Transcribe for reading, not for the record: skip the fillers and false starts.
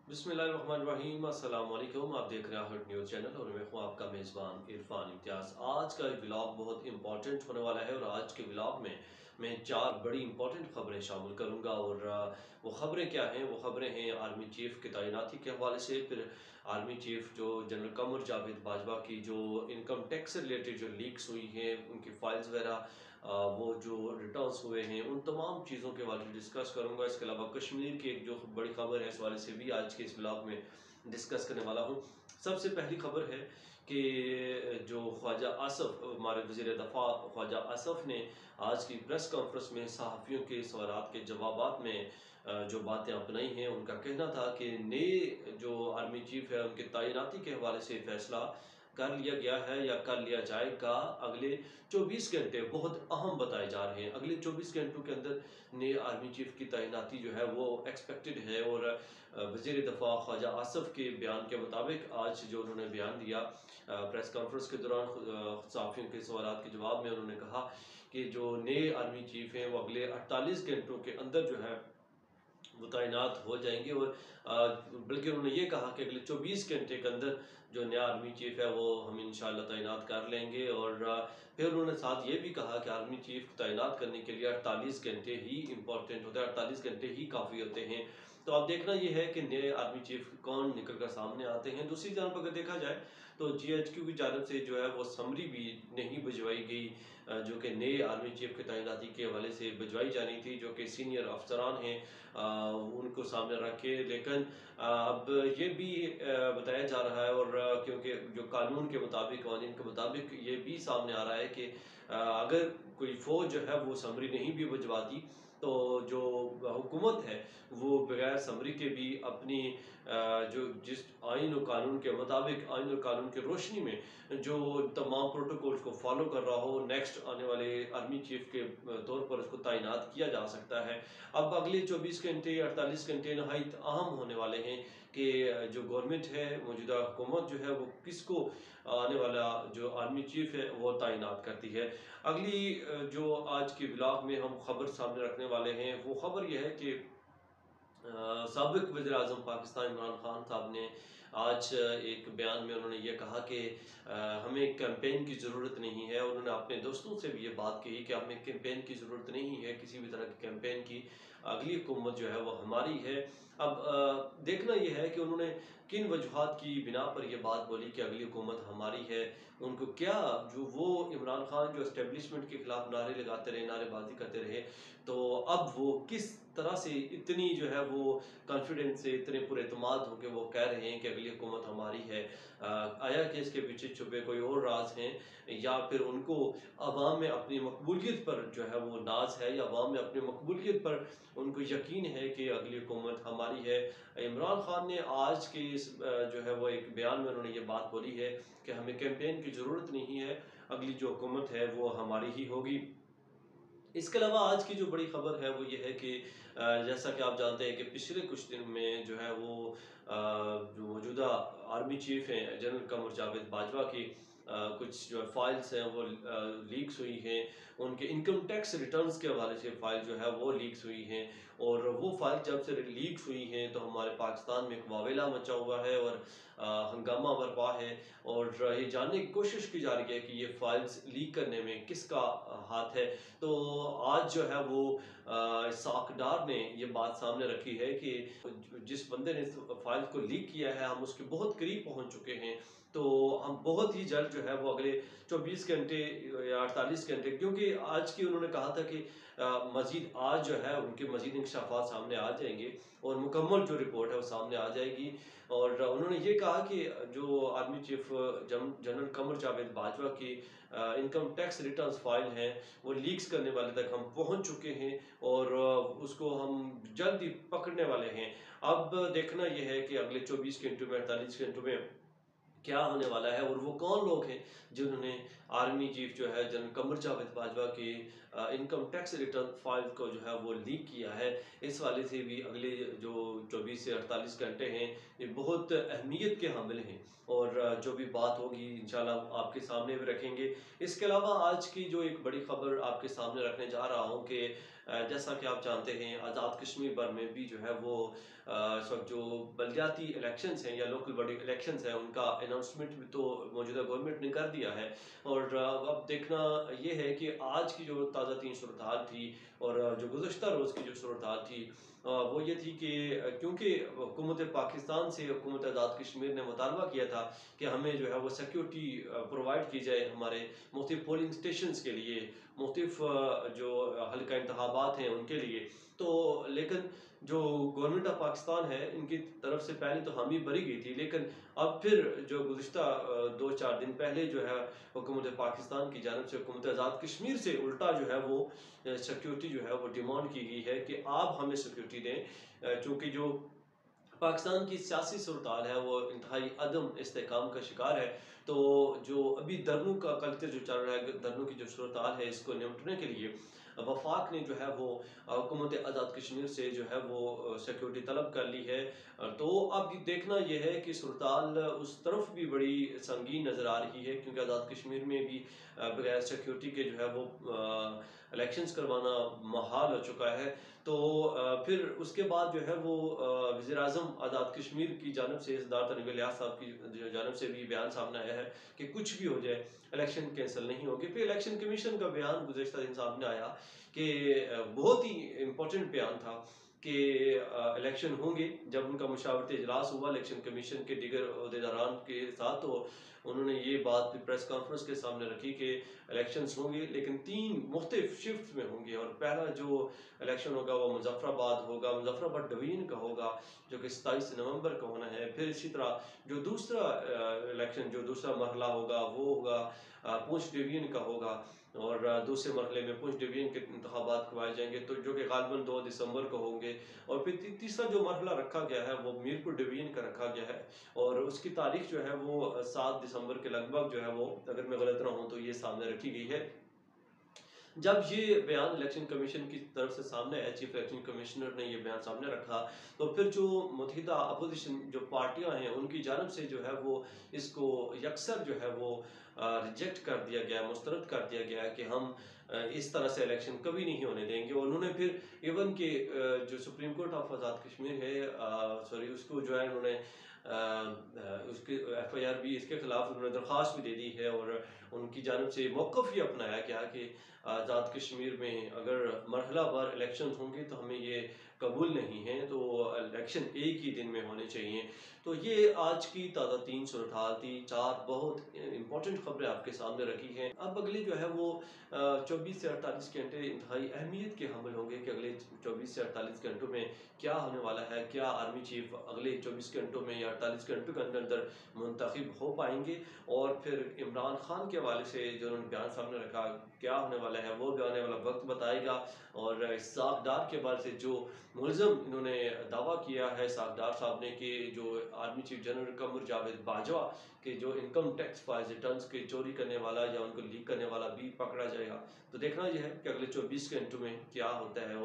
बिस्मिल्लाहिर्रहमानिर्रहीम अस्सलाम वालेकुम। आप देख रहे हैं हट न्यूज़ चैनल और मैं हूँ आपका मेज़बान इरफान इम्तियाज़। आज का व्लॉग बहुत इंपॉर्टेंट होने वाला है और आज के व्लॉग में मैं 4 बड़ी इंपॉर्टेंट खबरें शामिल करूँगा। और वो खबरें क्या हैं? वो खबरें हैं आर्मी चीफ़ की तैनाती के हवाले से, फिर आर्मी चीफ़ जो जनरल कमर जावेद बाजवा की जो इनकम टैक्स से रिलेटेड जो लीक्स हुई हैं, उनकी फाइल्स वगैरह, वो जो रिटर्न्स हुए हैं, उन तमाम चीज़ों के बारे में डिस्कस करूँगा। इसके अलावा कश्मीर की एक जो बड़ी खबर है, इस वाले से भी आज के इस ब्लॉग में डिस्कस करने वाला हूँ। सबसे पहली खबर है कि जो ख्वाजा आसफ, हमारे वज़ीर दफ़ा ख्वाजा आसफ ने आज की प्रेस कॉन्फ्रेंस में सहाफ़ियों के सवालात के जवाबात में जो बातें अपनाई हैं। उनका कहना था कि नए जो आर्मी चीफ़ है, उनके तैनाती के हवाले से फ़ैसला कर लिया गया है या कर लिया जाएगा। अगले 24 घंटे बहुत अहम बताए जा रहे हैं। अगले 24 घंटों के अंदर नए आर्मी चीफ़ की तैनाती जो है वो एक्सपेक्टेड है। और वज़ीर दफ़ा ख्वाजा आसफ के बयान के मुताबिक आज जो उन्होंने बयान दिया प्रेस कॉन्फ्रेंस के दौरान, सहाफ़ियों के सवालात के जवाब में उन्होंने कहा कि जो नए आर्मी चीफ़ हैं वो अगले 48 घंटों के अंदर जो है वो तैनात हो जाएंगे। और बल्कि उन्होंने ये कहा कि अगले 24 घंटे के अंदर जो नया आर्मी चीफ़ है वो हम इंशाल्लाह तैनात कर लेंगे। और फिर उन्होंने साथ ये भी कहा कि आर्मी चीफ़ तैनात करने के लिए 48 घंटे ही इंपॉर्टेंट होता है, 48 घंटे ही काफ़ी होते हैं। तो अब देखना ये है कि नए आर्मी चीफ़ कौन निकल कर सामने आते हैं। दूसरी जानब अगर देखा जाए तो GHQ की जानब से जो है वो समरी भी नहीं भिजवाई गई, जो कि नए आर्मी चीफ़ की तैनाती के हवाले से भिजवाई जानी थी, जो कि सीनियर अफसरान हैं उनको सामने रख के। लेकिन अब ये भी बताया जा रहा है, और क्योंकि जो कानून के मुताबिक, कानून के मुताबिक ये भी सामने आ रहा है कि अगर कोई फ़ौज जो है वो समरी नहीं भी भिजवाती तो जो हुकूमत है वो बगैर समरी के भी अपनी जो जिस आइन और कानून के मुताबिक, आइन और कानून की रोशनी में जो तमाम प्रोटोकॉल्स को फॉलो कर रहा हो, नेक्स्ट आने वाले आर्मी चीफ के तौर पर उसको तैनात किया जा सकता है। अब अगले 24 घंटे 48 घंटे नहायत अहम होने वाले हैं कि जो गवर्नमेंट है, मौजूदा हुकूमत जो है वो किसको आने वाला जो आर्मी चीफ है वो तैनात करती है। अगली जो आज के ब्लॉग में हम खबर सामने रखने वाले हैं वो खबर यह है कि साबिक वज़ीर आज़म पाकिस्तान इमरान खान साहब ने आज एक बयान में उन्होंने ये कहा कि हमें कैंपेन की ज़रूरत नहीं है। और उन्होंने अपने दोस्तों से भी ये बात कही कि हमें कैंपेन की ज़रूरत नहीं है, किसी भी तरह की कैंपेन की। अगली हुकूमत जो है वो हमारी है। अब देखना यह है कि उन्होंने किन वजूहात की बिना पर यह बात बोली कि अगली हुकूमत हमारी है। उनको क्या, जो वो इमरान खान जो इस्टेब्लिशमेंट के खिलाफ नारे लगाते रहे, नारेबाजी करते रहे, तो अब वो किस तरह से इतनी जो है वो कॉन्फिडेंस से, इतने पूरे एतमाद होकर वो कह रहे हैं कि अगली हुकूमत हमारी है। आया कि इसके पीछे छुपे कोई और राज हैं, या फिर उनको अवाम में अपनी मकबूलियत पर जो है वो नाज है, या अवाम में अपनी मकबूलियत पर उनको यकीन है कि अगली हुकूमत हमारी है। इमरान खान ने आज के इस जो है वो एक बयान में उन्होंने ये बात बोली है कि हमें कैंपेन की ज़रूरत नहीं है, अगली जो हुकूमत है वो हमारी ही होगी। इसके अलावा आज की जो बड़ी खबर है वो ये है कि जैसा कि आप जानते हैं कि पिछले कुछ दिन में जो है वो जो मौजूदा आर्मी चीफ हैं जनरल कमर जावेद बाजवा की कुछ जो फाइल्स हैं वो लीक्स हुई हैं। उनके इनकम टैक्स रिटर्न्स के हवाले से फाइल जो है वो लीक्स हुई हैं। और वो फाइल जब से लीक्स हुई हैं तो हमारे पाकिस्तान में एक वावेला मचा हुआ है और हंगामा बरपा है। और ये जानने की कोशिश की जा रही है कि ये फाइल्स लीक करने में किसका हाथ है। तो आज जो है वो साकडार ने ये बात सामने रखी है कि जिस बंदे ने इस फाइल को लीक किया है, हम उसके बहुत करीब पहुंच चुके हैं। तो हम बहुत ही जल्द जो है वो अगले 24 घंटे या 48 घंटे, क्योंकि आज की उन्होंने कहा था कि मजीद आज जो है उनके मजीद इंकशाफात सामने आ जाएंगे और मुकम्मल जो रिपोर्ट है वो सामने आ जाएगी। और उन्होंने ये कहा कि जो army chief general Qamar Javed Bajwa की इनकम टैक्स रिटर्न्स फाइल हैं वो लीक्स करने वाले तक हम पहुंच चुके हैं और उसको हम जल्द ही पकड़ने वाले हैं। अब देखना यह है कि अगले 24 घंटों में, 48 घंटों में क्या होने वाला है और वो कौन लोग हैं जिन्होंने आर्मी चीफ जो है जनरल कमर जावेद बाजवा के इनकम टैक्स रिटर्न फाइल को जो है वो लीक किया है। इस वाले से भी अगले जो 24 से 48 घंटे हैं ये बहुत अहमियत के हामिल हैं। और जो भी बात होगी इंशाल्लाह आपके सामने भी रखेंगे। इसके अलावा आज की जो एक बड़ी खबर आपके सामने रखने जा रहा हूँ कि जैसा कि आप जानते हैं आज़ाद कश्मीर भर में भी जो है वो इस वक्त जो बलदियाती इलेक्शंस हैं या लोकल बॉडी इलेक्शंस हैं उनका अनाउंसमेंट भी तो मौजूदा गवर्नमेंट ने कर दिया है। और अब देखना ये है कि आज की जो ताज़ा तीन सूरत हाल थी और जो गुज़श्ता रोज़ की जो सूरत हाल थी वो ये थी कि क्योंकि हुकूमत पाकिस्तान से हुकूमत आज़ाद कश्मीर ने मुतालबा किया था कि हमें जो है वो सिक्योरिटी प्रोवाइड की जाए हमारे मुख्तलिफ पोलिंग स्टेशन के लिए, मुख्तलिफ जो हल्का इंतखाबात हैं उनके लिए। तो लेकिन जो गवर्नमेंट ऑफ पाकिस्तान है इनकी तरफ से पहले तो हामी भरी गई थी, लेकिन अब फिर जो गुज़िश्ता 2-4 दिन पहले जो है हुकूमत पाकिस्तान की जानब से हुकूमत आज़ाद कश्मीर से उल्टा जो है वो सिक्योरिटी जो है वो डिमांड की गई है कि आप हमें सिक्योरिटी दें, चूँकि जो पाकिस्तान की सियासी सूरत है वो इंतहाई अदम इस्तेकाम का शिकार है। तो जो अभी धरनों का कल्चर जो चल रहा है, धरनों की जो सूरत है इसको निपटने के लिए वफाक ने जो है वो हुकूमत आज़ाद कश्मीर से जो है वो सिक्योरिटी तलब कर ली है। तो अब देखना यह है कि सूरत उस तरफ भी बड़ी संगीन नज़र आ रही है, क्योंकि आज़ाद कश्मीर में भी बगैर सिक्योरिटी के जो है वो इलेक्शंस करवाना महाल हो चुका है। तो फिर उसके बाद जो है वो वज़ीर आज़म आज़ाद कश्मीर की जानब से सरदार तनवीर इलियास साहब की जानब से भी बयान सामने आया है कि कुछ भी हो जाए इलेक्शन कैंसिल नहीं होगी। फिर इलेक्शन कमीशन का बयान गुज़श्ता दिन सामने आया कि बहुत ही इम्पोर्टेंट बयान था कि इलेक्शन होंगे। जब उनका मुशावरती इजलास हुआ इलेक्शन कमीशन के दीगर अहदेदारान के साथ, तो उन्होंने ये बात प्रेस कॉन्फ्रेंस के सामने रखी कि इलेक्शंस होंगे लेकिन 3 मुख्तलिफ शिफ्ट में होंगे। और पहला जो इलेक्शन होगा वो मुजफ्फराबाद होगा, मुजफ्फराबाद डिवीजन का होगा, जो कि 27 नवंबर का होना है। फिर इसी तरह जो दूसरा इलेक्शन जो दूसरा मरहला होगा वो होगा पुंछ डिवीजन का होगा। और दूसरे मरहले में पुंछ डिवीजन के इंतखाबात करवाए जाएंगे, तो जो कि गालिबन 2 दिसंबर को होंगे। और फिर तीसरा जो मरहला रखा गया है वो मीरपुर डिवीजन का रखा गया है, और उसकी तारीख जो है वो 7 दिसंबर के लगभग जो है वो, अगर मैं गलत ना हूँ तो ये सामने रखी गई है। जब ये बयान इलेक्शन कमीशन की तरफ से सामने आया, चीफ इलेक्शन कमिश्नर ने ये बयान सामने रखा, तो फिर जो मुत्तहिदा अपोजिशन जो पार्टियां हैं उनकी जानब से जो है वो इसको यकसर जो है वो रिजेक्ट कर दिया गया, मुस्तरद कर दिया गया कि हम इस तरह से इलेक्शन कभी नहीं होने देंगे। और उन्होंने फिर इवन के जो supreme court of Azad Kashmir है, सॉरी, उसको जो है उन्होंने उसके FIR भी इसके खिलाफ उन्होंने दरख्वास्त भी दे दी है। और उनकी जानब से मौक़िफ़ ये अपनाया गया कि आज़ाद कश्मीर में अगर मरहला भर इलेक्शन होंगे तो हमें ये कबूल नहीं है, तो इलेक्शन एक ही दिन में होने चाहिए। तो ये आज की ताज़ा 3 सूरत हाल थी, 4 बहुत इंपॉर्टेंट खबरें आपके सामने रखी हैं। अब अगले जो है वो 24 से 48 घंटे इंतहाई अहमियत के हमल होंगे कि अगले 24 से 48 घंटों में क्या होने वाला है, क्या आर्मी चीफ अगले 24 घंटों में या 48 घंटों के अंदर अंदर मुंतखब हो पाएंगे। और फिर इमरान खान के हवाले से जो उन्होंने बयान सामने रखा, क्या होने वाला है वो भी आने वाला वक्त बताएगा। और इसाक डार के बारे से जो मुलजम इन्होंने दावा किया है इसाक डार साहब ने कि जो army chief general Qamar Javed Bajwa के जो इनकम टैक्स फाइज रिटर्न्स के चोरी करने वाला या उनको लीक करने वाला भी पकड़ा जाएगा। तो देखना यह है कि अगले 24 घंटों में क्या होता है।